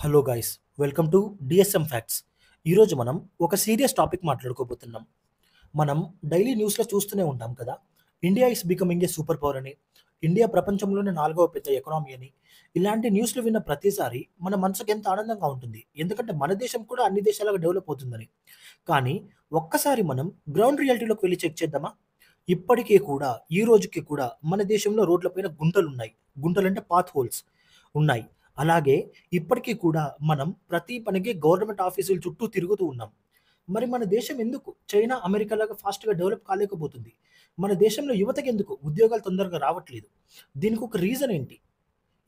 Hello guys, welcome to DSM facts. ఈరోజు మనం ఒక సీరియస్ టాపిక్ మాట్లాడుకోబోతున్నాం. మనం డైలీ న్యూస్లో చూస్తూనే ఉంటాం కదా, India is becoming a super power అని, ఇండియా ప్రపంచంలోనే 4వ పెద్ద ఎకనామీ అని. ఇలాంటి న్యూస్లు విన్న ప్రతిసారి మన మనసుకు ఎంత ఆనందంగా ఉంటుంది, ఎందుకంటే మన దేశం కూడా అన్ని దేశాలుగా డెవలప్ అవుతుందని. కానీ ఒక్కసారి మనం గ్రౌండ్ రియాలిటీలోకి వెళ్ళి చెక్ చేద్దామా? ఇప్పటికీ కూడా, ఈ రోజుకి కూడా మన దేశంలో రోడ్లపైన గుంటలున్నాయి. గుంటలంటే పాత్ హోల్స్ ఉన్నాయి. అలాగే ఇప్పటికీ కూడా మనం ప్రతి పనికి గవర్నమెంట్ ఆఫీసుల చుట్టూ తిరుగుతూ ఉన్నాం. మరి మన దేశం ఎందుకు చైనా, అమెరికా లాగా ఫాస్ట్‌గా డెవలప్ కాలేకపోతుంది? మన దేశంలో యువతకెందుకు ఉద్యోగాలు తొందరగా రావట్లేదు? దీనికి ఒక రీజన్ ఏంటి?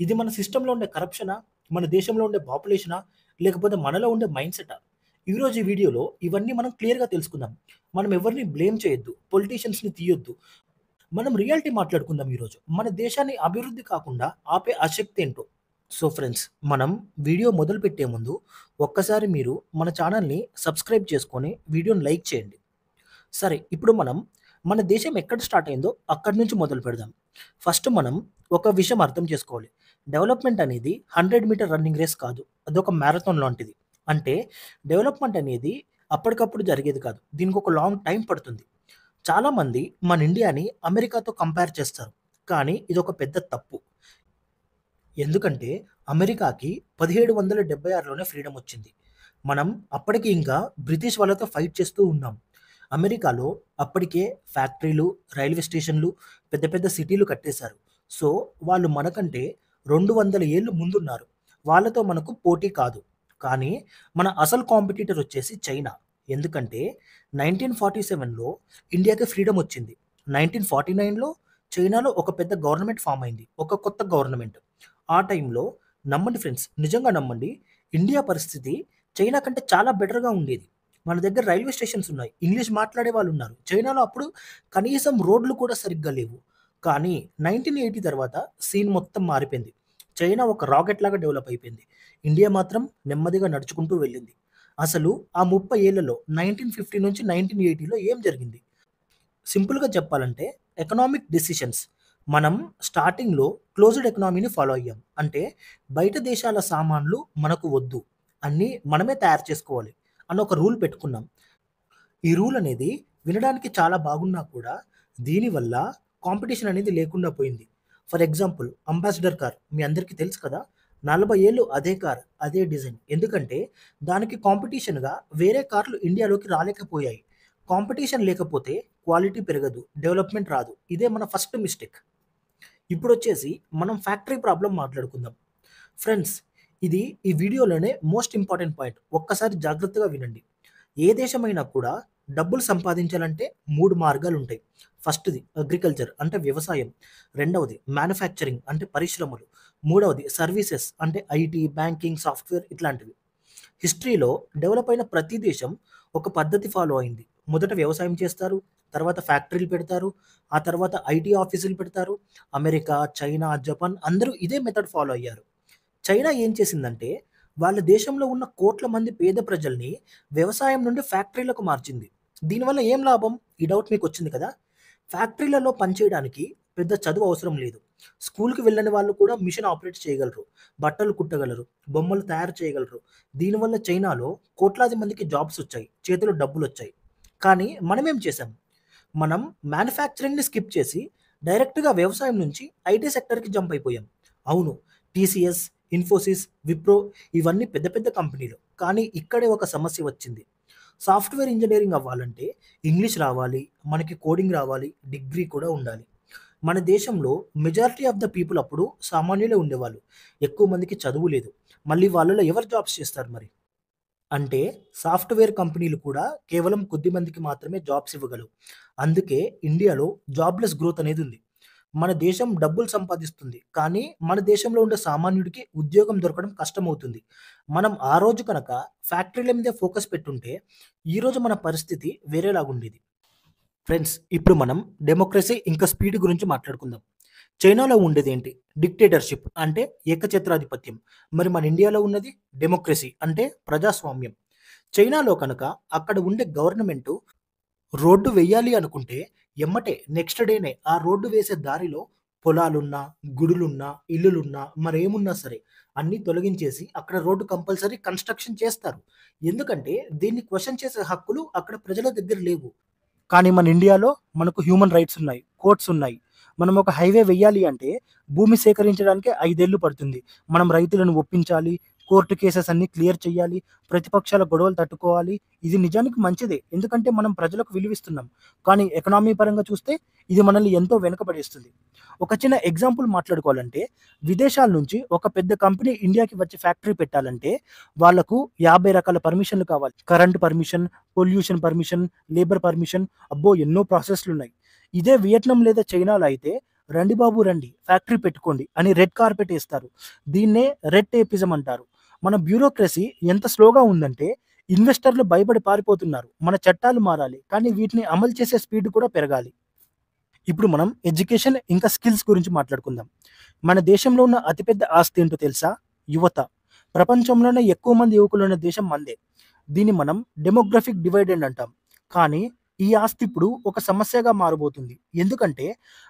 ఇది మన సిస్టమ్‌లో ఉండే కరప్షనా? మన దేశంలో ఉండే పాపులేషనా? లేకపోతే మనలో ఉండే మైండ్‌సెటా? ఈరోజు ఈ వీడియోలో ఇవన్నీ మనం క్లియర్‌గా తెలుసుకుందాం. మనం ఎవరిని బ్లేమ్ చేయొద్దు. పొలిటీషియన్స్‌ని తీయొద్దు. మనం రియాలిటీ మాట్లాడుకుందాం ఈరోజు. మన దేశాన్ని అభివృద్ధి కాకుండా ఆపే అశక్తి ఏంటో. సో ఫ్రెండ్స్, మనం వీడియో మొదలుపెట్టే ముందు ఒక్కసారి మీరు మన ఛానల్‌ని సబ్స్క్రైబ్ చేసుకొని వీడియోని లైక్ చేయండి. సరే, ఇప్పుడు మనం మన దేశం ఎక్కడ స్టార్ట్ అయిందో అక్కడి నుంచి మొదలు పెడదాం. ఫస్ట్ మనం ఒక విషయం అర్థం చేసుకోవాలి. డెవలప్‌మెంట్ అనేది 100 మీటర్ రన్నింగ్ రేస్ కాదు. అదొక మ్యారథాన్ లాంటిది. అంటే డెవలప్‌మెంట్ అనేది అప్పటికప్పుడు జరిగేది కాదు. దీనికి ఒక లాంగ్ టైం పడుతుంది. చాలామంది మన ఇండియాని అమెరికాతో కంపేర్ చేస్తారు. కానీ ఇదొక పెద్ద తప్పు. ఎందుకంటే అమెరికాకి 1776లోనే ఫ్రీడమ్ వచ్చింది. మనం అప్పటికి ఇంకా బ్రిటిష్ వాళ్ళతో ఫైట్ చేస్తూ ఉన్నాం. అమెరికాలో అప్పటికే ఫ్యాక్టరీలు, రైల్వే స్టేషన్‌లు, పెద్ద పెద్ద సిటీలు కట్టేశారు. సో, వాళ్ళు మనకంటే 200 ఏళ్ళు ముందున్నారు. వాళ్ళతో మనకు పోటీ కాదు. కానీ మన అసలు కాంపిటీటర్ వచ్చేసి చైనా. ఎందుకంటే 1947లో ఇండియాకి ఫ్రీడమ్ వచ్చింది. 1949లో చైనాలో ఒక పెద్ద గవర్నమెంట్ ఫార్మ్ అయింది. ఒక కొత్త గవర్నమెంట్. ఆ టైంలో నమ్మండి ఫ్రెండ్స్, నిజంగా నమ్మండి, ఇండియా పరిస్థితి చైనా కంటే చాలా బెటర్‌గా ఉండేది. మన దగ్గర రైల్వే స్టేషన్స్ ఉన్నాయి. ఇంగ్లీష్ మాట్లాడే వాళ్ళున్నారు. చైనాలో అప్పుడు కనీసం రోడ్లు కూడా సరిగ్గా లేవు. కానీ 1980 తర్వాత సీన్ మొత్తం మారిపోయింది. చైనా ఒక రాకెట్ లాగా డెవలప్ అయిపోయింది. ఇండియా మాత్రం నెమ్మదిగా నడుచుకుంటూ వెళ్ళింది. అసలు ఆ 30 ఏళ్లలో 1950 నుంచి 1980లో ఏం జరిగింది? సింపుల్‌గా చెప్పాలంటే ఎకనామిక్ డెసిషన్స్. మనం స్టార్టింగ్‌లో క్లోజ్డ్ ఎకనామీని ఫాలో అయ్యాం. అంటే బయట దేశాల సామాన్లు మనకు వద్దు. అన్నీ మనమే తయారు చేసుకోవాలి అన్న ఒక రూల్ పెట్టుకున్నాం. ఈ రూల్ అనేది వినడానికి చాలా బాగున్నా కూడా దీనివల్ల కాంపిటీషన్ అనేది లేకుండా పోయింది. ఫర్ ఎగ్జాంపుల్, అంబాసిడర్ కార్ మీ అందరికీ తెలుసు కదా! 40 ఏళ్ళు అదే కార్, అదే డిజైన్. ఎందుకంటే దానికి కాంపిటీషన్‌గా వేరే కార్లు ఇండియాలోకి రాలేకపోయాయి. కాంపిటీషన్ లేకపోతే క్వాలిటీ పెరగదు, డెవలప్‌మెంట్ రాదు. ఇదే మన ఫస్ట్ మిస్టేక్. ఇప్పుడొచ్చేసి మనం ఫ్యాక్టరీ ప్రాబ్లమ్ మాట్లాడుకుందాం. ఫ్రెండ్స్, ఇది ఈ వీడియోలోనే మోస్ట్ ఇంపార్టెంట్ పాయింట్. ఒక్కసారి జాగ్రత్తగా వినండి. ఏ దేశమైనా కూడా డబ్బులు సంపాదించాలంటే 3 మార్గాలుంటాయి. ఫస్ట్‌ది అగ్రికల్చర్ అంటే వ్యవసాయం. రెండవది మ్యానుఫ్యాక్చరింగ్ అంటే పరిశ్రమలు. మూడవది సర్వీసెస్ అంటే ఐటీ, బ్యాంకింగ్, సాఫ్ట్‌వేర్ ఇట్లాంటివి. హిస్టరీలో డెవలప్ అయిన ప్రతి దేశం ఒక పద్ధతి ఫాలో అయింది. మొదట వ్యవసాయం చేస్తారు. తర్వాత ఫ్యాక్టరీలు పెడతారు. ఆ తర్వాత ఐటీ ఆఫీసులు పెడతారు. అమెరికా, చైనా, జపాన్ అందరూ ఇదే మెథడ్ ఫాలో అయ్యారు. చైనా ఏం చేసిందంటే, వాళ్ళ దేశంలో ఉన్న కోట్ల మంది పేద ప్రజల్ని వ్యవసాయం నుండి ఫ్యాక్టరీలకు మార్చింది. దీనివల్ల ఏం లాభం? ఈ డౌట్ మీకొచ్చింది కదా! ఫ్యాక్టరీలలో పనిచేయడానికి పెద్ద చదువు అవసరం లేదు. స్కూల్‌కి వెళ్ళని వాళ్ళు కూడా మిషన్ ఆపరేట్ చేయగలరు. బట్టలు కుట్టగలరు. బొమ్మలు తయారు చేయగలరు. దీనివల్ల చైనాలో కోట్లాది మందికి జాబ్స్ వచ్చాయి. చేతిలో డబ్బులొచ్చాయి. కానీ మనమేం చేశాం? మనం మ్యానుఫ్యాక్చరింగ్‌ని స్కిప్ చేసి డైరెక్ట్‌గా వ్యవసాయం నుంచి ఐటీ సెక్టర్‌కి జంప్ అయిపోయాం. అవును, టీసీఎస్, ఇన్ఫోసిస్, విప్రో ఇవన్నీ పెద్ద పెద్ద కంపెనీలు. కానీ ఇక్కడే ఒక సమస్య వచ్చింది. సాఫ్ట్‌వేర్ ఇంజినీరింగ్ అవ్వాలంటే ఇంగ్లీష్ రావాలి, మనకి కోడింగ్ రావాలి, డిగ్రీ కూడా ఉండాలి. మన దేశంలో మెజారిటీ ఆఫ్ ద పీపుల్ అప్పుడు సామాన్యులే ఉండేవాళ్ళు. ఎక్కువ మందికి చదువు లేదు. మళ్ళీ వాళ్ళలో ఎవరు జాబ్స్ చేస్తారు మరి? అంటే సాఫ్ట్‌వేర్ కంపెనీలు కూడా కేవలం కొద్ది మందికి మాత్రమే జాబ్స్ ఇవ్వగలవు. అందుకే ఇండియాలో జాబ్‌లెస్ గ్రోత్ అనేది ఉంది. మన దేశం డబ్బులు సంపాదిస్తుంది. కానీ మన దేశంలో ఉండే సామాన్యుడికి ఉద్యోగం దొరకడం కష్టమవుతుంది. మనం ఆ రోజు కనుక ఫ్యాక్టరీల మీదే ఫోకస్ పెట్టుంటే ఈరోజు మన పరిస్థితి వేరేలాగుండేది. ఫ్రెండ్స్, ఇప్పుడు మనం డెమోక్రసీ ఇంకా స్పీడ్ గురించి మాట్లాడుకుందాం. చైనాలో ఉండేదేంటి? డిక్టేటర్‌షిప్ అంటే ఏకఛత్రాధిపత్యం. మరి మన ఇండియాలో ఉన్నది డెమోక్రసీ అంటే ప్రజాస్వామ్యం. చైనాలో కనుక అక్కడ ఉండే గవర్నమెంటు రోడ్డు వెయ్యాలి అనుకుంటే ఎమ్మటే నెక్స్ట్ డేనే ఆ రోడ్డు వేసే దారిలో పొలాలున్నా, గుడులున్నా, ఇల్లులున్నా, మరేమున్నా సరే అన్నీ తొలగించేసి అక్కడ రోడ్డు కంపల్సరీ కన్‌స్ట్రక్షన్ చేస్తారు. ఎందుకంటే దీన్ని క్వెషన్ చేసే హక్కులు అక్కడ ప్రజల దగ్గర లేవు. కానీ మన ఇండియాలో మనకు హ్యూమన్ రైట్స్ ఉన్నాయి. కోర్ట్స్ ఉన్నాయి. మనం ఒక హైవే వెయ్యాలి అంటే భూమి సేకరించడానికే 5 ఏళ్లు పడుతుంది. మనం రైతులను ఒప్పించాలి. కోర్ట్ కేసెస్ అన్నీ క్లియర్ చేయాలి. ప్రతిపక్షాల గొడవలు తట్టుకోవాలి. ఇది నిజానికి మంచిదే. ఎందుకంటే మనం ప్రజలకు విలువిస్తున్నాం. కానీ ఎకనామీ పరంగా చూస్తే ఇది మనల్ని ఎంతో వెనకబడేస్తుంది. ఒక చిన్న ఎగ్జాంపుల్ మాట్లాడుకోవాలంటే విదేశాల నుంచి ఒక పెద్ద కంపెనీ ఇండియాకి వచ్చి ఫ్యాక్టరీ పెట్టాలంటే వాళ్ళకు 50 రకాల పర్మిషన్‌లు కావాలి. Current permission, pollution permission, labour permission అబ్బో! ఎన్నో ప్రాసెస్‌లున్నాయి. ఇదే వియత్నాం లేదా చైనాలో అయితే రండి బాబు రండి ఫ్యాక్టరీ పెట్టుకోండి అని రెడ్ కార్పెట్ ఏస్తారు. దీన్నే రెడ్ టేపిజం అంటారు. మన బ్యూరోక్రసీ ఎంత స్లోగా ఉందంటే ఇన్వెస్టర్లు భయపడి పారిపోతున్నారు. మన చట్టాలు మారాలి. కానీ వీటిని అమలు చేసే స్పీడ్ కూడా పెరగాలి. ఇప్పుడు మనం ఎడ్యుకేషన్ ఇంకా స్కిల్స్ గురించి మాట్లాడుకుందాం. మన దేశంలో ఉన్న అతిపెద్ద ఆస్తి ఏంటో తెలుసా? యువత. ప్రపంచంలోనే ఎక్కువ మంది యువకులున్న దేశం మనదే. దీన్ని మనం డెమోగ్రఫిక్ డివైడెండ్ అంటాం. కానీ ఈ ఆస్తి ఇప్పుడు ఒక సమస్యగా మారబోతుంది. ఎందుకంటే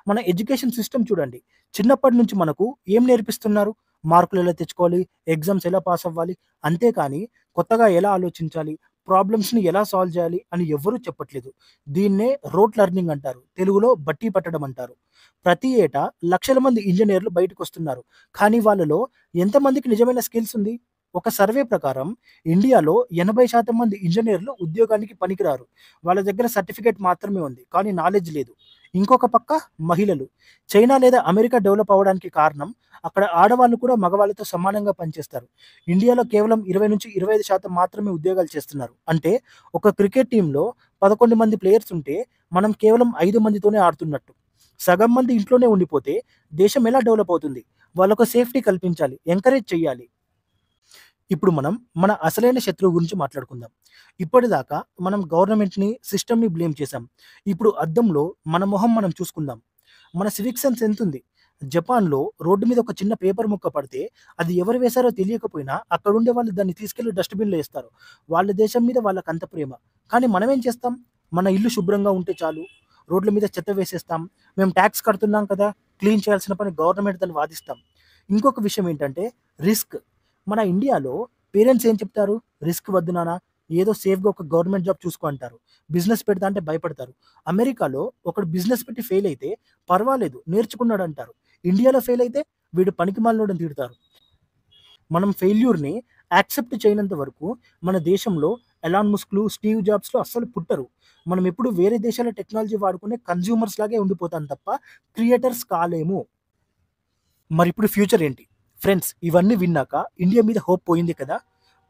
మన ఎడ్యుకేషన్ సిస్టమ్ చూడండి. చిన్నప్పటి నుంచి మనకు ఏం నేర్పిస్తున్నారు? మార్కులు ఎలా తెచ్చుకోవాలి? ఎగ్జామ్స్ ఎలా పాస్ అవ్వాలి? అంతేకాని కొత్తగా ఎలా ఆలోచించాలి? ప్రాబ్లమ్స్‌ని ఎలా సాల్వ్ చేయాలి అని ఎవ్వరూ చెప్పట్లేదు. దీన్నే రోట్ లెర్నింగ్ అంటారు. తెలుగులో బట్టి పట్టడం అంటారు. ప్రతి ఏటా లక్షల మంది ఇంజినీర్లు బయటకొస్తున్నారు. కానీ వాళ్ళలో ఎంతమందికి నిజమైన స్కిల్స్ ఉంది? ఒక సర్వే ప్రకారం ఇండియాలో 80% మంది ఇంజినీర్లు ఉద్యోగానికి పనికిరారు. వాళ్ళ దగ్గర సర్టిఫికేట్ మాత్రమే ఉంది. కానీ నాలెడ్జ్ లేదు. ఇంకొక పక్క మహిళలు. చైనా లేదా అమెరికా డెవలప్ అవ్వడానికి కారణం అక్కడ ఆడవాళ్ళు కూడా మగవాళ్ళతో సమానంగా పనిచేస్తారు. ఇండియాలో కేవలం 20-25% మాత్రమే ఉద్యోగాలు చేస్తున్నారు. అంటే ఒక క్రికెట్ టీమ్‌లో 11 మంది ప్లేయర్స్ ఉంటే మనం కేవలం 5 మందితోనే ఆడుతున్నట్టు. సగం మంది ఇంట్లోనే ఉండిపోతే దేశం ఎలా డెవలప్ అవుతుంది? వాళ్ళకు సేఫ్టీ కల్పించాలి. ఎంకరేజ్ చేయాలి. ఇప్పుడు మనం మన అసలైన శత్రువు గురించి మాట్లాడుకుందాం. ఇప్పటిదాకా మనం గవర్నమెంట్‌ని, సిస్టమ్‌ని బ్లేమ్ చేసాం. ఇప్పుడు అద్దంలో మన మొహం మనం చూసుకుందాం. మన సివిక్ సెన్స్ ఎంతుంది? జపాన్‌లో రోడ్డు మీద ఒక చిన్న పేపర్ ముక్క పడితే అది ఎవరు వేశారో తెలియకపోయినా అక్కడుండే వాళ్ళు దాన్ని తీసుకెళ్ళి డస్ట్‌బిన్‌లో ఏస్తారు. వాళ్ళ దేశం మీద వాళ్ళకంత ప్రేమ. కానీ మనమేం చేస్తాం? మన ఇల్లు శుభ్రంగా ఉంటే చాలు. రోడ్ల మీద చెత్త వేసేస్తాం. మేము టాక్స్ కడుతున్నాం కదా! క్లీన్ చేయాల్సిన పని గవర్నమెంట్‌దని వాదిస్తాం. ఇంకొక విషయం ఏంటంటే రిస్క్. మన ఇండియాలో పేరెంట్స్ ఏం చెప్తారు? రిస్క్ వద్దు నాన్న. ఏదో సేఫ్‌గా ఒక గవర్నమెంట్ జాబ్ చూసుకో అంటారు. బిజినెస్ పెడతా అంటే భయపడతారు. అమెరికాలో ఒకడు బిజినెస్ పెట్టి ఫెయిల్ అయితే పర్వాలేదు నేర్చుకున్నాడంటారు. ఇండియాలో ఫెయిల్ అయితే వీడు పనికిమాలినోడని తిడతారు. మనం ఫెయిల్యూర్‌ని యాక్సెప్ట్ చేయనంత వరకు మన దేశంలో ఎలాన్ మస్క్‌లు, స్టీవ్ జాబ్స్‌లు అస్సలు పుట్టరు. మనం ఎప్పుడు వేరే దేశాల టెక్నాలజీ వాడుకునే కన్స్యూమర్స్ లాగే ఉండిపోతాం తప్ప క్రియేటర్స్ కాలేము. మరిప్పుడు ఫ్యూచర్ ఏంటి? ఫ్రెండ్స్ ఇవన్నీ విన్నాక ఇండియా మీద హోప్ పోయింది కదా!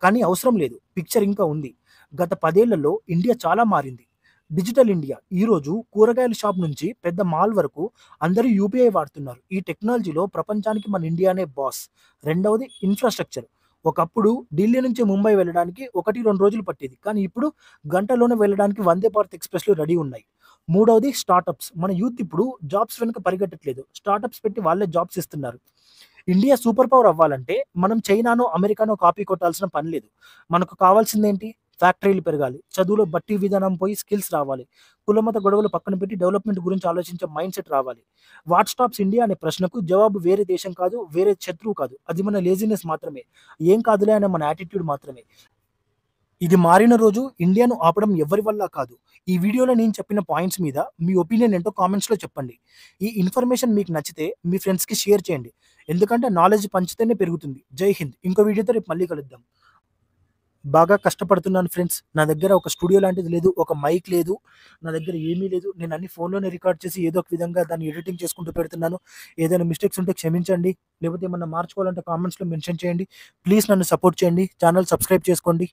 కానీ అవసరం లేదు. పిక్చర్ ఇంకా ఉంది. గత 10 ఏళ్లలో ఇండియా చాలా మారింది. Digital India. ఈరోజు కూరగాయల షాప్ నుంచి పెద్ద మాల్ వరకు అందరూ యూపీఐ వాడుతున్నారు. ఈ టెక్నాలజీలో ప్రపంచానికి మన ఇండియానే బాస్. రెండవది ఇన్‌ఫ్రాస్ట్రక్చర్. ఒకప్పుడు ఢిల్లీ నుంచి ముంబై వెళ్ళడానికి 1, 2 రోజులు పట్టేది. కానీ ఇప్పుడు గంటలోనే వెళ్ళడానికి వందే భారత్ ఎక్స్‌ప్రెస్‌లు రెడీ ఉన్నాయి. మూడవది స్టార్టప్స్. మన యూత్ ఇప్పుడు జాబ్స్ వెనుక పరిగెట్టట్లేదు. స్టార్టప్స్ పెట్టి వాళ్ళే జాబ్స్ ఇస్తున్నారు. ఇండియా సూపర్ పవర్ అవ్వాలంటే మనం చైనానో, అమెరికానో కాపీ కొట్టాల్సిన పని లేదు. మనకు కావాల్సిందేంటి? ఫ్యాక్టరీలు పెరగాలి. చదువులో బట్టి విధానం పోయి స్కిల్స్ రావాలి. కులమత గొడవలు పక్కన పెట్టి డెవలప్‌మెంట్ గురించి ఆలోచించే మైండ్‌సెట్ రావాలి. వాట్ స్టాప్స్ ఇండియా అనే ప్రశ్నకు జవాబు వేరే దేశం కాదు, వేరే శత్రువు కాదు. అది మన లేజినెస్ మాత్రమే. ఏం కాదులే అనే మన యాటిట్యూడ్ మాత్రమే. ఇది మారిన రోజు ఇండియాను ఆపడం ఎవ్వరి వల్ల కాదు. ఈ వీడియోలో నేను చెప్పిన పాయింట్స్ మీద మీ ఒపీనియన్ ఏంటో కామెంట్స్‌లో చెప్పండి. ఈ ఇన్ఫర్మేషన్ మీకు నచ్చితే మీ ఫ్రెండ్స్‌కి షేర్ చేయండి. ఎందుకంటే నాలెడ్జ్ పంచితేనే పెరుగుతుంది. జై హింద్. ఇంకో వీడియోతో రేపు మళ్ళీ కలుద్దాం. బాగా కష్టపడుతున్నాను ఫ్రెండ్స్. నా దగ్గర ఒక స్టూడియో లాంటిది లేదు. ఒక మైక్ లేదు. నా దగ్గర ఏమీ లేదు. నేను అన్ని ఫోన్‌లోనే రికార్డ్ చేసి ఏదో ఒక విధంగా దాన్ని ఎడిటింగ్ చేసుకుంటూ పెడుతున్నాను. ఏదైనా మిస్టేక్స్ ఉంటే క్షమించండి. లేకపోతే ఏమన్నా మార్చుకోవాలంటే కామెంట్స్‌లో మెన్షన్ చేయండి. ప్లీజ్ నన్ను సపోర్ట్ చేయండి. ఛానెల్ సబ్స్క్రైబ్ చేసుకోండి.